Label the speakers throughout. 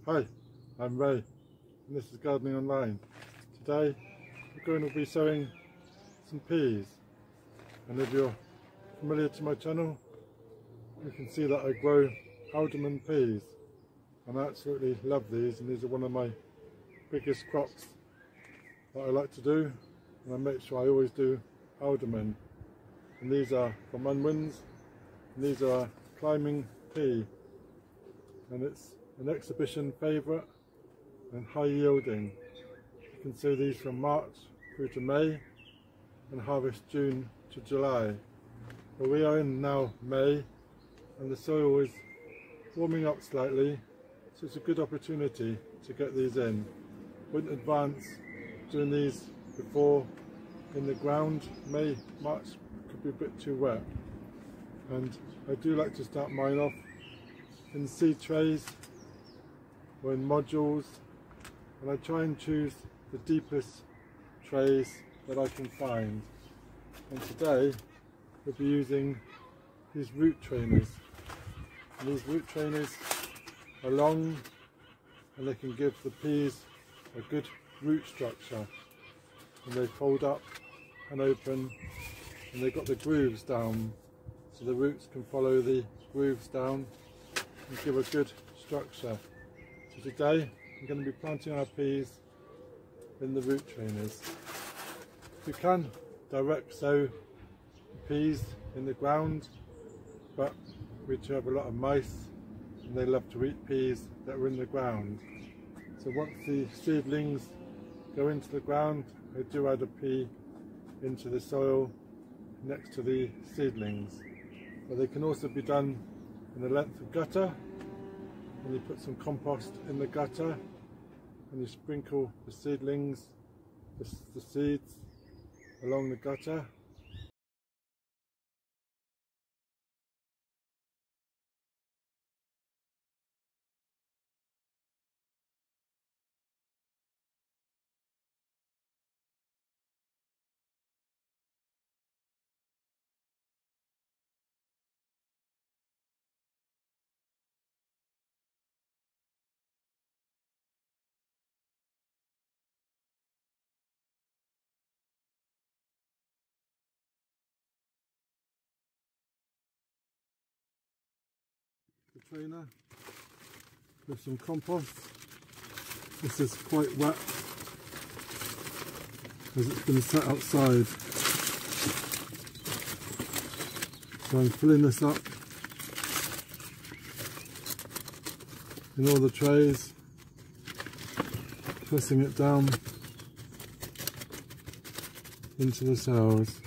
Speaker 1: Hi, I'm Ray and this is Gardening Online. Today we're going to be sowing some peas, and if you're familiar to my channel you can see that I grow alderman peas, and I absolutely love these, and these are one of my biggest crops that I like to do, and I make sure I always do alderman. And these are from Unwins, and these are a climbing pea, and it's an exhibition favourite and high yielding. You can see these from March through to May and harvest June to July. Well, we are in now May and the soil is warming up slightly, so it's a good opportunity to get these in. Wouldn't advance doing these before in the ground. May, March could be a bit too wet, and I do like to start mine off in seed trays or in modules, and I try and choose the deepest trays that I can find. And today we'll be using these root trainers, and these root trainers are long and they can give the peas a good root structure, and they fold up and open and they've got the grooves down, so the roots can follow the grooves down and give a good structure. So today I'm going to be planting our peas in the root trainers. You can direct sow peas in the ground, but we do have a lot of mice and they love to eat peas that are in the ground. So once the seedlings go into the ground, I do add a pea into the soil next to the seedlings. But they can also be done in the length of gutter, and you put some compost in the gutter and you sprinkle the seedlings, the seeds along the gutter. The trainer with some compost. This is quite wet because it's been set outside, so I'm filling this up in all the trays, pressing it down into the cells.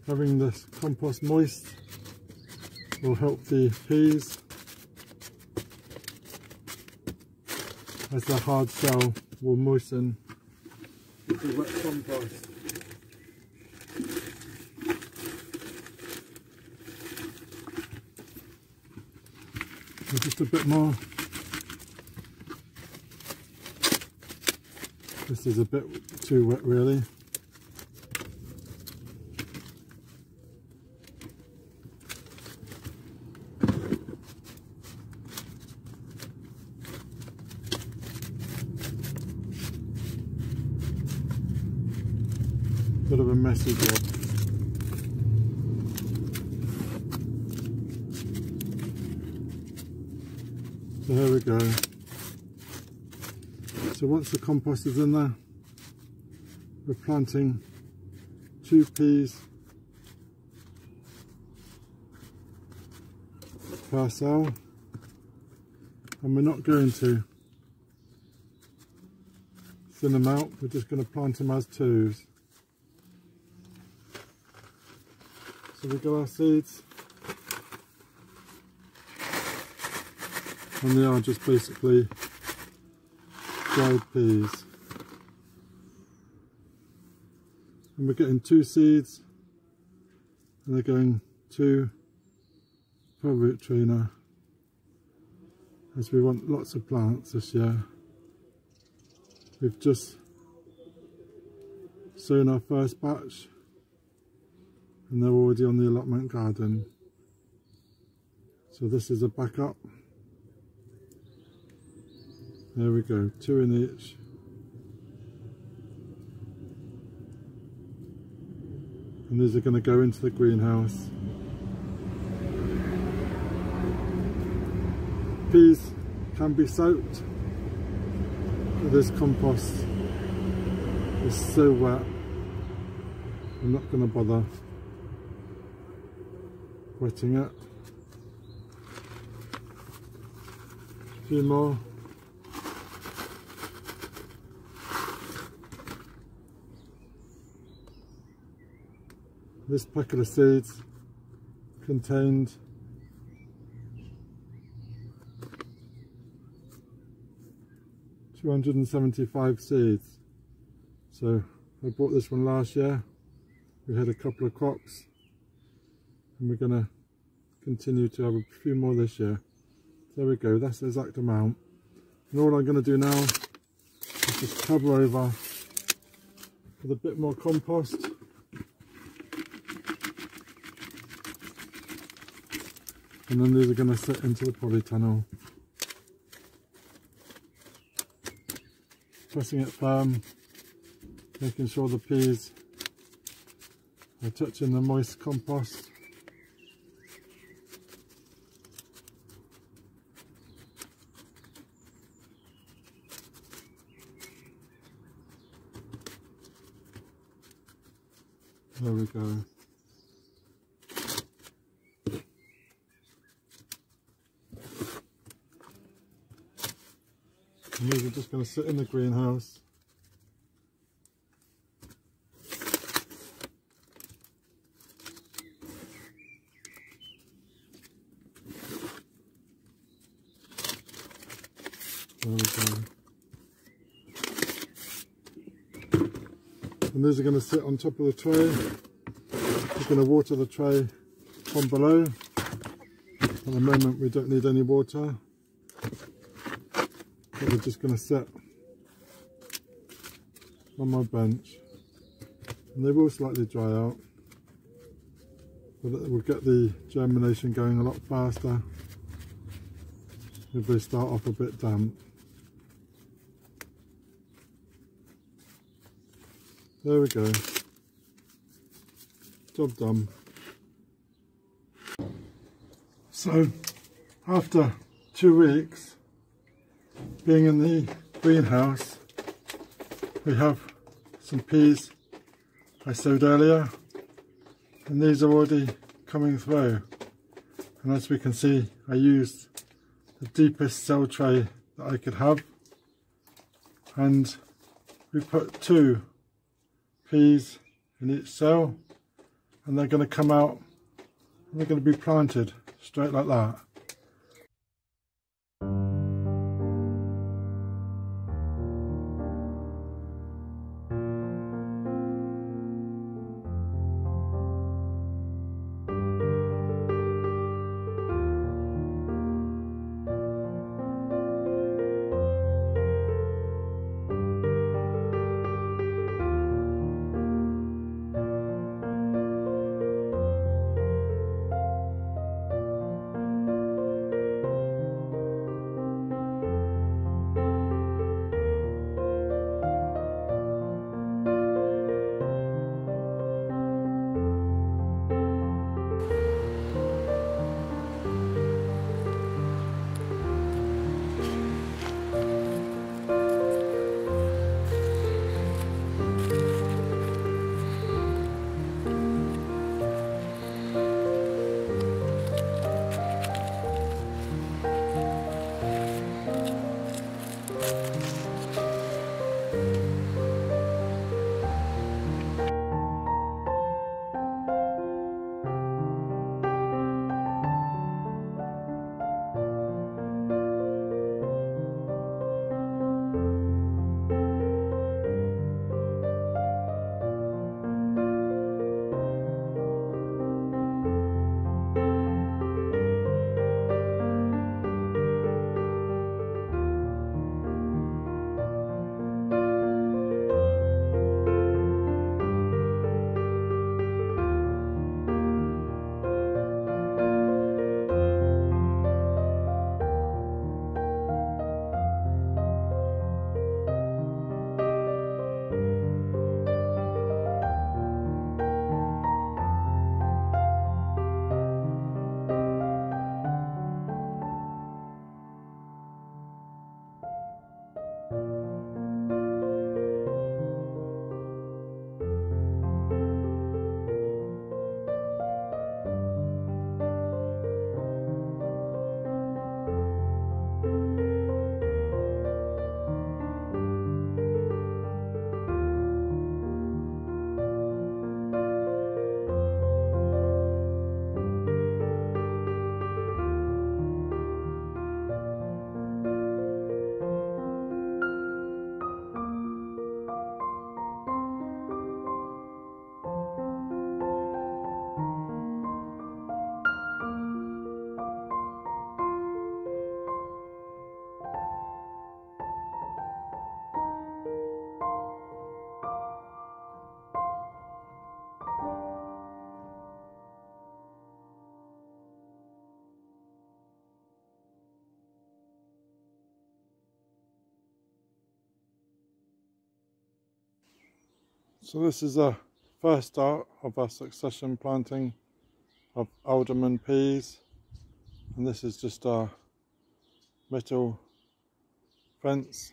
Speaker 1: Having this compost moist will help the peas, as the hard shell will moisten with the wet compost. And just a bit more. This is a bit too wet really. Bit of a messy job. So here we go. So once the compost is in there, we're planting 2 peas per cell, and we're not going to thin them out, we're just going to plant them as 2s. So we got our seeds, and they are just basically dried peas. And we're getting 2 seeds, and they're going 2 per root trainer, as we want lots of plants this year. We've just sown our first batch, and they're already on the allotment garden. So this is a backup. There we go, 2 in each. And these are going to go into the greenhouse. Peas can be soaked, but this compost is so wet, I'm not going to bother wetting it. A few more. This packet of seeds contained 275 seeds. So I bought this one last year. We had a couple of crops and we're going to continue to have a few more this year. There we go, that's the exact amount. And all I'm going to do now is just cover over with a bit more compost. And then these are going to sit into the polytunnel. Pressing it firm, making sure the peas are touching the moist compost. There we go. And these are just going to sit in the greenhouse. There we go. And these are going to sit on top of the tray. We're going to water the tray from below. At the moment we don't need any water. But we're just going to sit on my bench, and they will slightly dry out, but it will get the germination going a lot faster if they start off a bit damp. There we go, job done. So after 2 weeks being in the greenhouse, we have some peas I sowed earlier, and these are already coming through. And as we can see, I used the deepest cell tray that I could have, and we put 2 peas in each cell, and they're going to come out and they're going to be planted straight like that. So this is the first start of our succession planting of alderman peas, and this is just our metal fence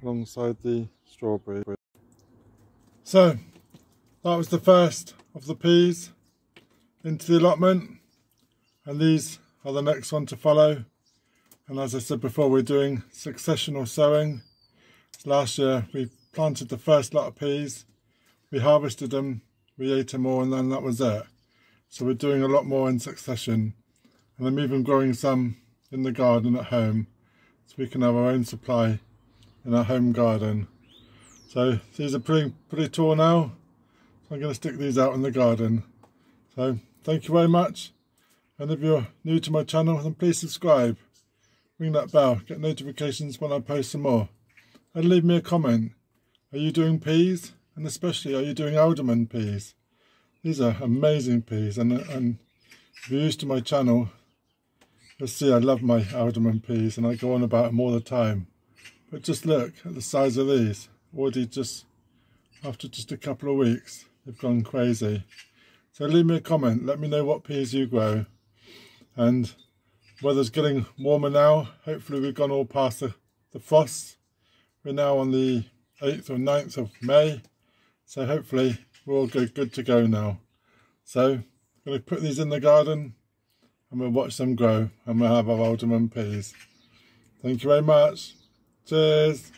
Speaker 1: alongside the strawberry. So that was the first of the peas into the allotment, and these are the next one to follow. And as I said before, we're doing successional sowing. Last year we planted the first lot of peas, we harvested them, we ate them all, and then that was it. So we're doing a lot more in succession, and I'm even growing some in the garden at home so we can have our own supply in our home garden. So these are pretty tall now, so I'm going to stick these out in the garden. So thank you very much, and if you're new to my channel, then please subscribe, ring that bell, get notifications when I post some more, and leave me a comment. Are you doing peas? And especially, are you doing alderman peas? These are amazing peas, and if you're used to my channel, you'll see I love my alderman peas, and I go on about them all the time. But just look at the size of these. Already just after just a couple of weeks, they've gone crazy. So leave me a comment, let me know what peas you grow. And weather's getting warmer now. Hopefully we've gone all past the frost. We're now on the 8th or 9th of May. So hopefully we're all good to go now. So I'm going to put these in the garden and we'll watch them grow, and we'll have our alderman peas. Thank you very much. Cheers.